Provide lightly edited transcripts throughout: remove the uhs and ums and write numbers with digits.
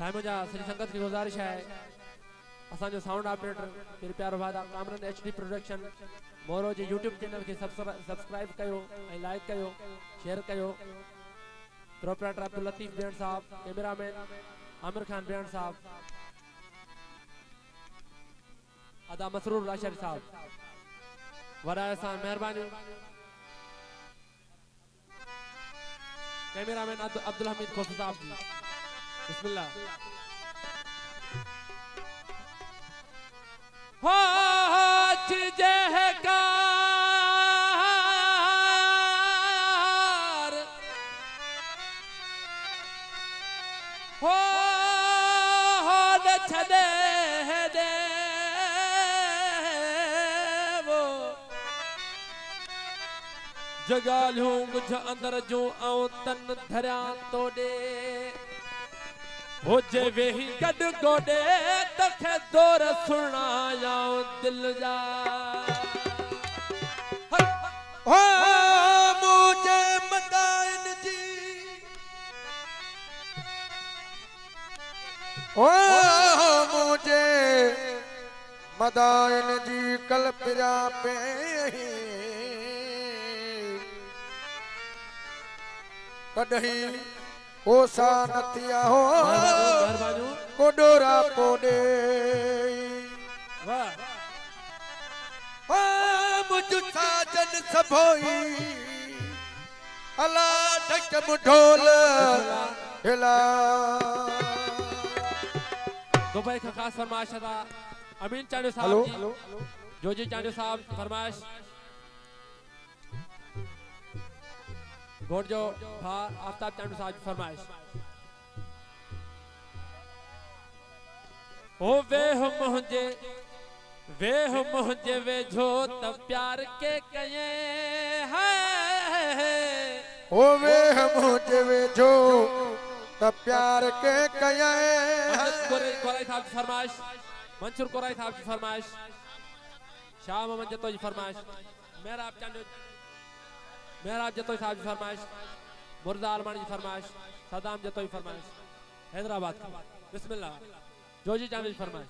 साईं मुझा सॼी संगत की गुज़ारिश है असांजो साउंड ऑपरेटर मेरे प्यारो भादा कामरान HD प्रोडक्शन मोरो जे YouTube चैनल के सब्सक्राइब कयो ऐं लाइक कयो शेयर कयो। प्रोपराइटर अब्दुल लतीफ बेण साहब, कैमरामैन आमिर खान बेण साहब, अदा मसरूर राशद साहब, वराए सां मेहरबानी। कैमरामैन अब्दुल हमीद खोसा साहब जी, बिस्मिल्लाह। हो जहकार हो न छदे दे वो जगालियूं कुछ अंदर जो आऊं तन धरिया तोड़े हो जे वेही गड गोडे तखे दौर सुनाया दिल जा हो मुझे मदाइन जी हो मुझे मदाइन जी कल पिया पे कदही ओसा नथिया हो कोडोरा पोडे मुझ साजन सभोई अला ढक ढोल हिला। दुबई का खास फरमाइश था अमीन चांडू साहब जी, जोजी चांडू साहब फरमाइश गोड जो भा आफ्ताब चांडू साहब फरमाइश। ओ वे मुझे वे जो तब प्यार के कये है ओ वे मुझे जो तब प्यार के कये कोराई साहब की फरमाइश, मंसूर कोराई साहब की फरमाइश, शाह मोहम्मद जतो की फरमाइश, मेहराब जतो साहब की फरमाइश, मुर्जा आलमानी की फरमाइश, सदाम जतो की फरमाइश हैदराबाद की। बिस्मिल्लाह। जोजी चांद की फरमाइश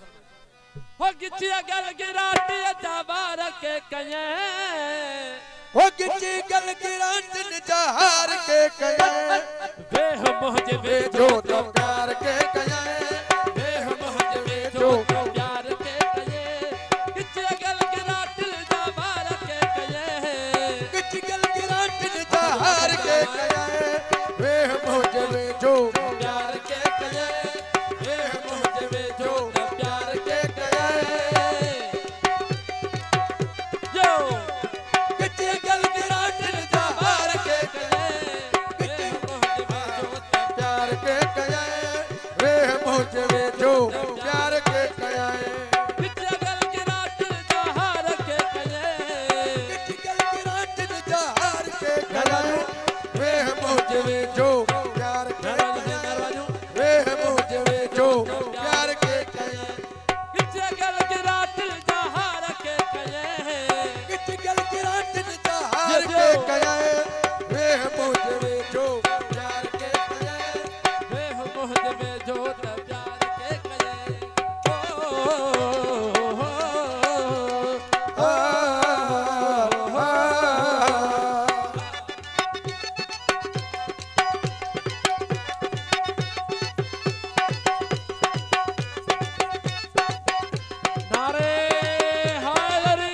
हो गिचिया गल गिराटी जाबार के कये हो गिची गल गिराटी जहार के कये वे मुझे वे जो तो प्यार के कये वे मुझे वे जो तो प्यार के कये गिचिया गल गिराटी जाबार के कये गिची गल गिराटी जहार के कये वे मुझे वे जो प्यार के कये वे मुझे वे जो प्यार के कये यो गिची गल गिराटी जहार के कये वे मुझे वे जो प्यार के कये वे मुझे वे जो प्यार के कये गिचिया गल गिराटी जहार के कये गिची गल गिराटी जहार के कये वे मुझे वे जो प्यार के कये वे मुझे वे जो प्यार के कये गिचिया गल गिराटी जहार के कये गिची गल गिराटी जहार के कये वे मुझे वे जो प्यार के कये वे मुझे वे जो प्यार के कये आ नारे हायरी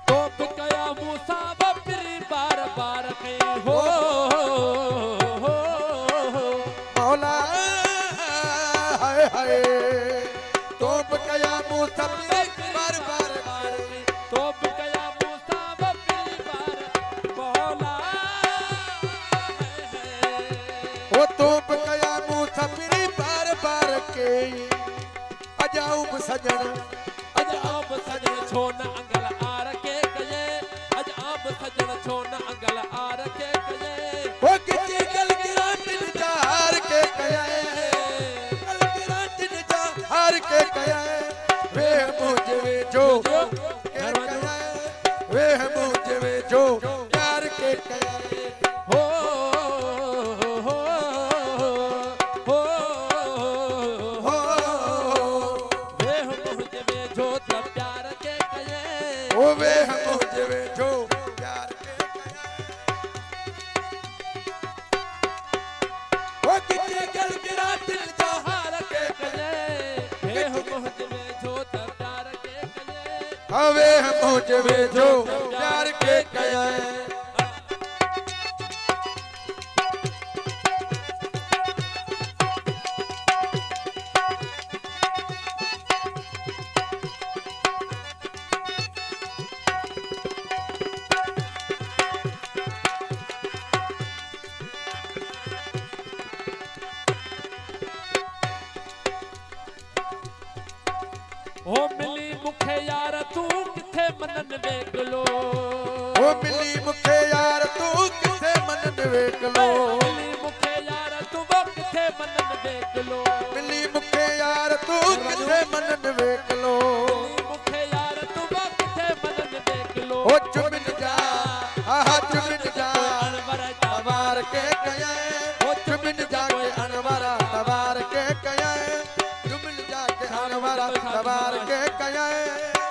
तो बिकया मूसा बपरी बार बार के हो मौला हाय हाय तोप कया मुसब्बिर बार बार तो बिकया मूसा बपरी बार मौला ओ तोप कया मुसब्बिर बार बार के अजाऊं सजन अज आप सजन छोन अंगल आर के कये अज आप सजन छोन अंगल आर के कये ओ गिची गल गिराटी जहार के कया गल गिराटी जहार के कया वे मुझे वे जो के कया वेह मुझ में जो प्यार के कयाए हो वेह मुझ में जो प्यार के कयाए ओ वेह मुझ में जो प्यार के ओ कितने गल गिरा दिल जहार के कयाए वेह मुझ में जो प्यार के कयाए वेह मुझ में जो प्यार के कयाए ओ मिली मुखे यार तू किथे मनन वेखलो ओ मिली मुखे यार तू किथे मनन वेखलो मिली मुखे यार तू वो किथे मनन वेखलो मिली मुखे यार तू किथे मनन वेखलो मिली मुखे यार तू वो किथे मनन वेखलो ओ चुमिन जा आहा चुमिन जा अनवर तवार के कयाए ओ चुमिन जा के अनवरा तवार के कयाए चुमिन जा के अनवरा तवार के कयाए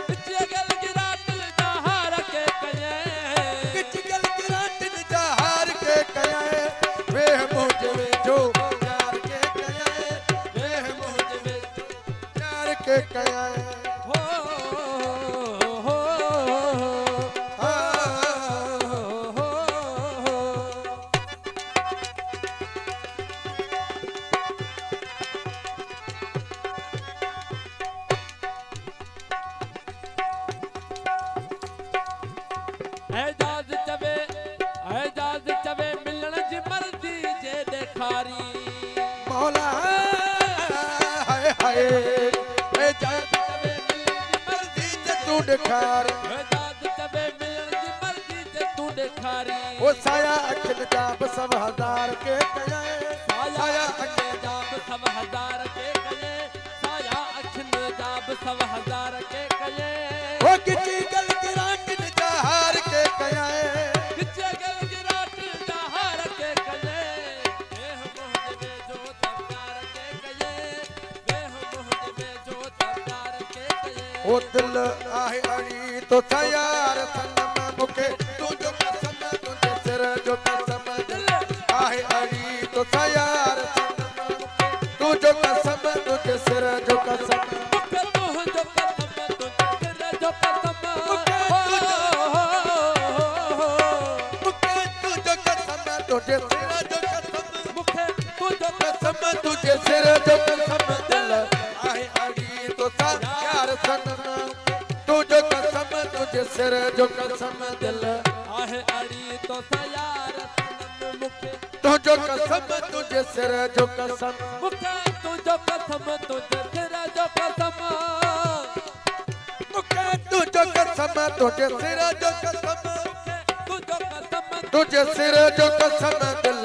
किचे गल गिरा दिल जहार के कयाए किच गल गिरा दिल जहार के कयाए वेह मुझ में जो प्यार के कयाए वेह मुझ में प्यार के कयाए हो एजाज चवे मिलण जी मर्जी जे देखारी मौला हाय हाय ए जात चवे मिलण जी मर्जी जे तू दिखार एजाज चवे मिलण जी मर्जी जे तू देखारी ओ साया अखिल जाब सब हजार के कयाए साया अखिन जाब सब हजार के कये साया अखिन जाब सब हजार के कये ओ किची गल गिराट जहार के कयाए किचे गल गिराट जहार के कये वेह मोहन में जो प्यार के कये वेह मोहन में जो प्यार के कये ओ दिल आहे अड़ी तो तैयार सनम मुखे तू जो कसम तुझे सिर जो कसम दिल आहे अड़ी तो तैयार सनम मुखे तू जो कसम तुझे सिर जो कसम मुखे मोह जो कसम तुझे सिर जो कसम मुखे तू जो कसम तुझे सिर जो कसम मुखे तू जो कसम तुझे सिर जो कसम दिल आहे अड़ी तो तैयार सनम तू जो कसम तुझे सिर जो कसम दिल आहे अड़ी तो सयार सनम मुखे तू जो कसम तुझे सिर जो कसम मुखे तू जो कसम तुझे सिर जो कसम मुखे तू जो कसम तुझे सिर जो कसम तू जो कसम तुझे सिर जो कसम दिल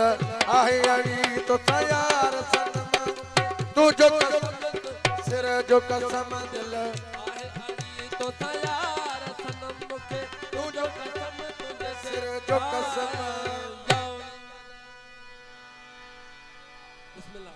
आहे अड़ी तो तैयार सनम तू जो कसम सिर जो कसम दिल आहे अड़ी तो सयार सनम मुखे तू जो कसम तुझे सिर जो कसम बिस्मिल्लाह